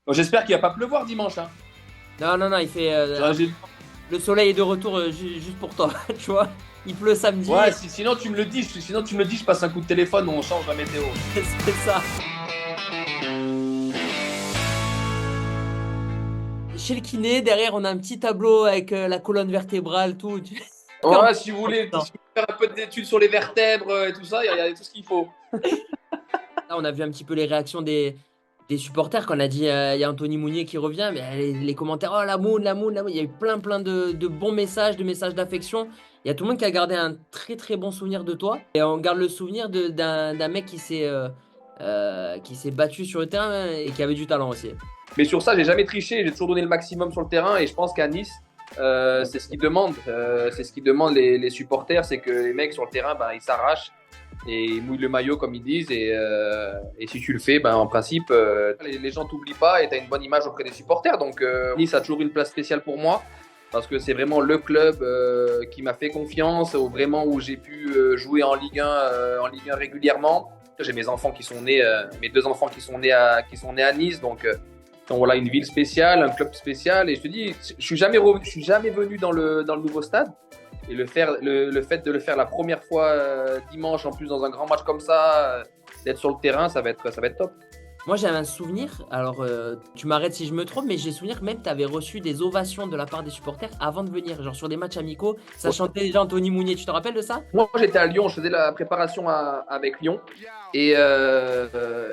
Bon, j'espère qu'il va pas pleuvoir dimanche. Hein. Non, non, non, il fait. J'ai- Le soleil est de retour juste pour toi, tu vois. Il pleut samedi, Ouais, sinon tu me le dis. Sinon tu me le dis, je passe un coup de téléphone, on change la météo. c'est ça. Chez le kiné, derrière, on a un petit tableau avec la colonne vertébrale, tout. Ouais, si vous voulez faire un peu d'études sur les vertèbres et tout ça, il y a tout ce qu'il faut. Là, on a vu un petit peu les réactions des supporters quand on a dit il y a Anthony Mounier qui revient, mais les commentaires, oh la moon, la moon, la moon. Il y a eu plein de bons messages, de messages d'affection. Il y a tout le monde qui a gardé un très bon souvenir de toi. Et on garde le souvenir d'un mec qui s'est battu sur le terrain et qui avait du talent aussi. Mais sur ça, j'ai jamais triché, j'ai toujours donné le maximum sur le terrain et je pense qu'à Nice, c'est ce qu'ils demandent. C'est ce qu'ils demandent les supporters, c'est que les mecs sur le terrain, ben, ils s'arrachent et ils mouillent le maillot comme ils disent. Et si tu le fais, ben, en principe, les gens t'oublient pas et tu as une bonne image auprès des supporters. Donc Nice a toujours une place spéciale pour moi parce que c'est vraiment le club qui m'a fait confiance, vraiment où j'ai pu jouer en Ligue 1 régulièrement. J'ai mes enfants qui sont nés, mes deux enfants qui sont nés à Nice, donc voilà, une ville spéciale, un club spécial. Et je te dis, je suis jamais venu dans le nouveau stade. Et le fait de le faire la première fois dimanche, en plus dans un grand match comme ça, d'être sur le terrain, ça va être top. Moi, j'avais un souvenir, alors tu m'arrêtes si je me trompe, mais j'ai souvenir que même tu avais reçu des ovations de la part des supporters avant de venir, genre sur des matchs amicaux, ça chantait déjà Anthony Mounier, tu te rappelles de ça? Moi, j'étais à Lyon, je faisais la préparation avec Lyon. Et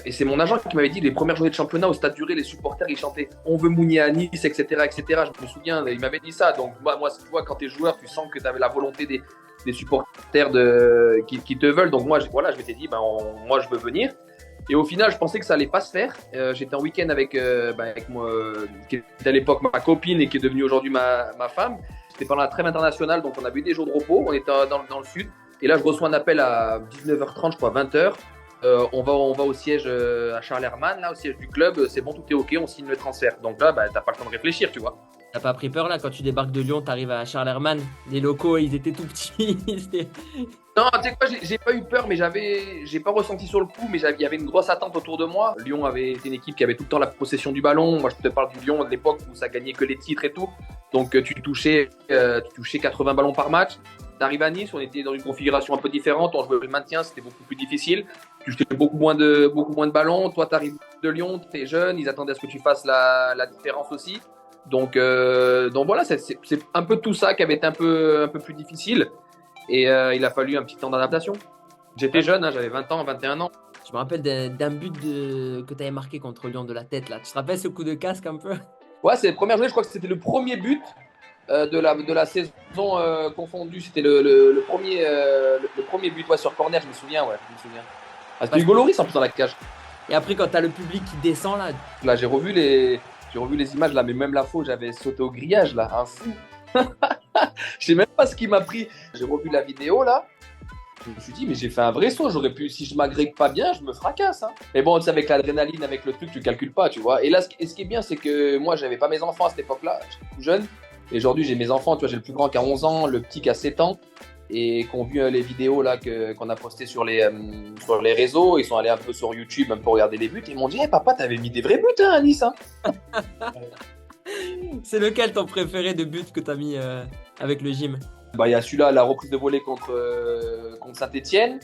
c'est mon agent qui m'avait dit les premières journées de championnat au Stade du Ré, les supporters ils chantaient on veut Mounier à Nice, etc., etc. Je me souviens, il m'avait dit ça. Donc moi tu vois, quand tu es joueur, tu sens que tu avais la volonté des supporters qui te veulent. Donc voilà, je m'étais dit moi je veux venir. Et au final, je pensais que ça allait pas se faire. J'étais en week-end avec moi, qui était à l'époque ma copine et qui est devenue aujourd'hui ma femme. C'était pendant la trêve internationale, donc on avait eu des jours de repos. On était dans le sud. Et là, je reçois un appel à 19h30, je crois, 20h. On va au siège à Charles-Hermann, là, au siège du club. C'est bon, tout est OK, on signe le transfert. Donc là, t'as pas le temps de réfléchir, tu vois. T'as pas pris peur là quand tu débarques de Lyon, t'arrives à Charles-Hermann, les locaux ils étaient tout petits. Non, tu sais quoi, j'ai pas eu peur, mais j'ai pas ressenti sur le coup, mais il y avait une grosse attente autour de moi. Lyon avait été une équipe qui avait tout le temps la possession du ballon. Moi, je te parle du Lyon de l'époque où ça gagnait que les titres et tout. Donc, tu touchais 80 ballons par match. T'arrives à Nice, on était dans une configuration un peu différente. On jouait le maintien, c'était beaucoup plus difficile. Tu jetais beaucoup moins de ballons. Toi, t'arrives de Lyon, t'es jeune, ils attendaient à ce que tu fasses la différence aussi. Donc voilà, c'est un peu tout ça qui avait été un peu plus difficile. Et il a fallu un petit temps d'adaptation. J'étais jeune, hein, j'avais 20 ans, 21 ans. Je me rappelle d'un but que tu avais marqué contre Lyon de la tête là. Tu te rappelles ce coup de casque un peu? Ouais, c'est la première journée, je crois que c'était le premier but de la saison confondue. C'était le premier but sur corner, je me souviens. Ouais, je me souviens. Ah, c'était Hugo Lloris en plus dans la cage. Et après, quand tu as le public qui descend là. Là, j'ai revu les images là, mais même la faute, j'avais sauté au grillage là, un fou. Je sais même pas ce qui m'a pris. J'ai revu la vidéo là. Je me suis dit, mais j'ai fait un vrai saut. J'aurais pu, si je m'agrippe pas bien, je me fracasse. Hein. Mais bon, tu sais, avec l'adrénaline, avec le truc, tu calcules pas, tu vois. Et là, ce qui est bien, c'est que moi, j'avais pas mes enfants à cette époque-là. J'étais plus jeune. Et aujourd'hui, j'ai mes enfants. Tu vois, j'ai le plus grand qui a 11 ans, le petit qui a 7 ans. Et qu'on vu les vidéos là qu'on a postées sur les réseaux. Ils sont allés un peu sur YouTube, un peu regarder les buts. Ils m'ont dit, hey, papa, t'avais mis des vrais buts hein, à Nice. Hein. C'est lequel ton préféré de but que tu as mis avec le gym? Il y a celui-là, la reprise de volée contre Saint-Etienne,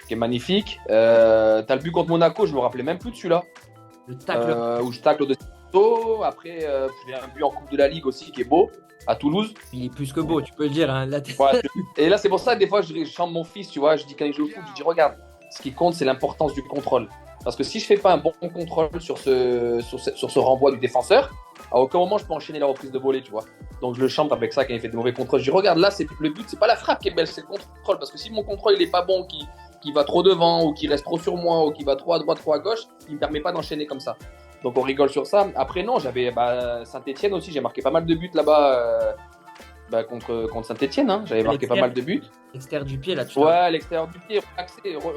qui est magnifique. T'as le but contre Monaco, je me rappelais même plus de celui-là. Le tacle. Où je tacle de Après, j'ai un but en Coupe de la Ligue aussi qui est beau, à Toulouse. Il est plus que beau, tu peux le dire. Hein. Là, Ouais, et là, c'est pour ça que des fois, je chante mon fils, tu vois. Je dis quand il joue au foot, je dis regarde, ce qui compte, c'est l'importance du contrôle. Parce que si je fais pas un bon contrôle sur ce renvoi du défenseur, à aucun moment je peux enchaîner la reprise de volée, tu vois. Donc je le chante avec ça quand il fait de mauvais contrôles. Je dis regarde, là, le but, c'est pas la frappe qui est belle, c'est le contrôle. Parce que si mon contrôle il est pas bon, qui va trop devant, ou qui reste trop sur moi, ou qui va trop à droite, trop à gauche, il me permet pas d'enchaîner comme ça. Donc on rigole sur ça. Après, non, j'avais Saint-Etienne aussi, j'ai marqué pas mal de buts là-bas. Contre Saint-Etienne, hein. J'avais marqué pas mal de buts. L'extérieur du pied, là, tu Ouais, l'extérieur du pied,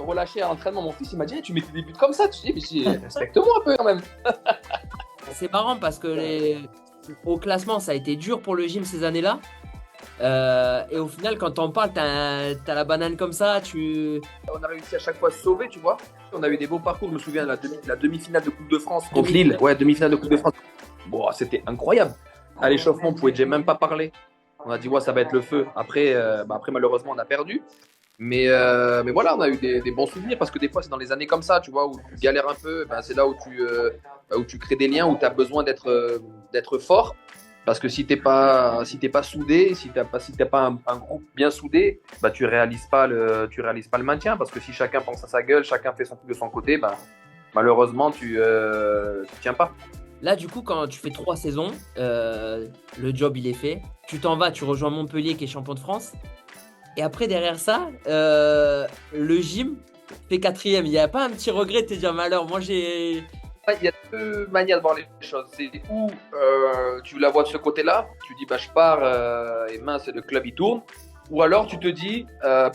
relâché à l'entraînement. Mon fils, il m'a dit, hey, tu mettais des buts comme ça. Tu dis, mais respecte-moi un peu quand même. C'est marrant parce que au classement, ça a été dur pour le gym ces années-là. Et au final, quand t'en parles, t'as la banane comme ça, On a réussi à chaque fois à se sauver, tu vois. On a eu des beaux parcours. Je me souviens de la demi-finale de Coupe de France contre Lille. Ouais, demi-finale de Coupe de France. Bon, c'était incroyable. À l'échauffement, on pouvait déjà même pas parler. On a dit, ouais, ça va être le feu. Après malheureusement, on a perdu. Mais voilà, on a eu des bons souvenirs parce que des fois, c'est dans les années comme ça, tu vois, où tu galères un peu. Ben, c'est là où tu crées des liens, où tu as besoin d'être fort. Parce que si t'es pas soudé, si t'as pas un groupe bien soudé, bah tu réalises pas le maintien. Parce que si chacun pense à sa gueule, chacun fait son truc de son côté, bah, malheureusement tu tiens pas. Là, du coup, quand tu fais 3 saisons, le job il est fait. Tu t'en vas, tu rejoins Montpellier qui est champion de France. Et après, derrière ça, le gym fait quatrième. Il n'y a pas un petit regret de te dire, malheur, moi j'ai. Il y a deux manières de voir les choses. C'est où tu la vois de ce côté-là, tu dis bah, je pars et mince, le club il tourne. Ou alors tu te dis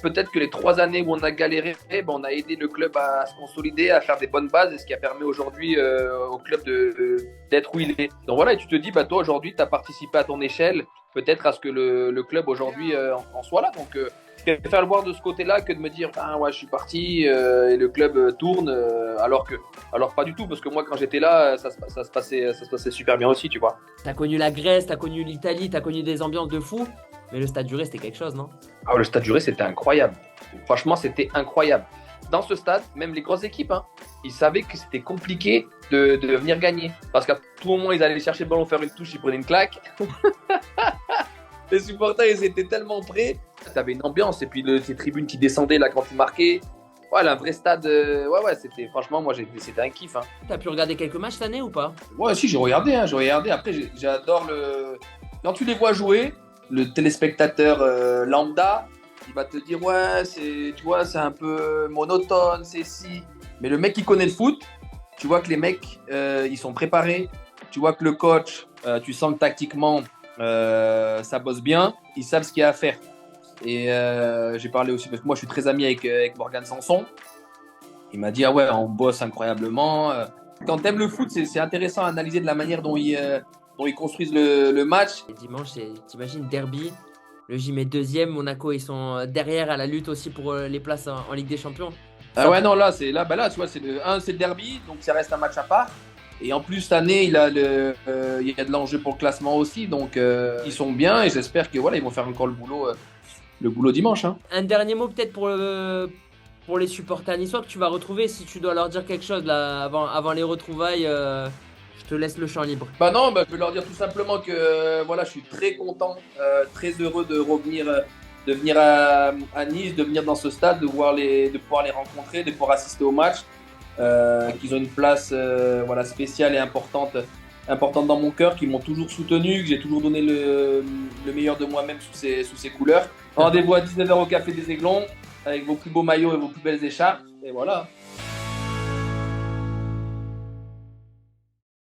peut-être que les 3 années où on a galéré, ben, on a aidé le club à se consolider, à faire des bonnes bases, et ce qui a permis aujourd'hui au club d'être où il est. Donc voilà, et tu te dis bah, toi aujourd'hui tu as participé à ton échelle, peut-être à ce que le club aujourd'hui en soit là. Donc je préfère le voir de ce côté-là que de me dire ah ouais je suis parti et le club tourne alors pas du tout, parce que moi quand j'étais là ça se passait super bien aussi, tu vois. T'as connu la Grèce, t'as connu l'Italie, t'as connu des ambiances de fou. Mais le Stade du Ré, c'était quelque chose, non? Ah, le Stade du Ré, c'était incroyable. Franchement, c'était incroyable. Dans ce stade, même les grosses équipes, hein, ils savaient que c'était compliqué de venir gagner. Parce qu'à tout moment, ils allaient chercher le ballon, faire une touche, ils prenaient une claque. Les supporters, ils étaient tellement prêts. T'avais une ambiance, et puis ces tribunes qui descendaient là quand ils marquaient. Ouais, un vrai stade. Ouais, c'était franchement, c'était un kiff. Hein. T'as pu regarder quelques matchs cette année ou pas? Ouais, si, j'ai regardé. Après, j'adore le. Quand tu les vois jouer, le téléspectateur lambda, il va te dire ouais, tu vois, c'est un peu monotone, c'est si. Mais le mec qui connaît le foot, tu vois que les mecs, ils sont préparés. Tu vois que le coach, tu sens que tactiquement, ça bosse bien. Ils savent ce qu'il y a à faire. Et j'ai parlé aussi, parce que moi, je suis très ami avec Morgan Sanson. Il m'a dit ah ouais, on bosse incroyablement. Quand t'aimes le foot, c'est intéressant à analyser de la manière dont ils construisent le match. Et dimanche, t'imagines, derby. Le gym est deuxième. Monaco, ils sont derrière à la lutte aussi pour les places en Ligue des Champions. Ah ouais, non, là, tu vois, c'est le derby, donc ça reste un match à part. Et en plus, cette année, il y a de l'enjeu pour le classement aussi. Donc, ils sont bien et j'espère que voilà, ils vont faire encore le boulot dimanche. Hein. Un dernier mot peut-être pour les supporters niçois que tu vas retrouver, si tu dois leur dire quelque chose là, avant les retrouvailles. Je te laisse le champ libre. Bah non, je vais leur dire tout simplement que voilà, je suis très content, très heureux de revenir, de venir à Nice, de venir dans ce stade, de pouvoir les rencontrer, de pouvoir assister au match, qu'ils ont une place voilà, spéciale et importante dans mon cœur, qu'ils m'ont toujours soutenu, que j'ai toujours donné le meilleur de moi-même sous ces couleurs. Rendez-vous à 19h au Café des Aiglons avec vos plus beaux maillots et vos plus belles écharpes. Et voilà.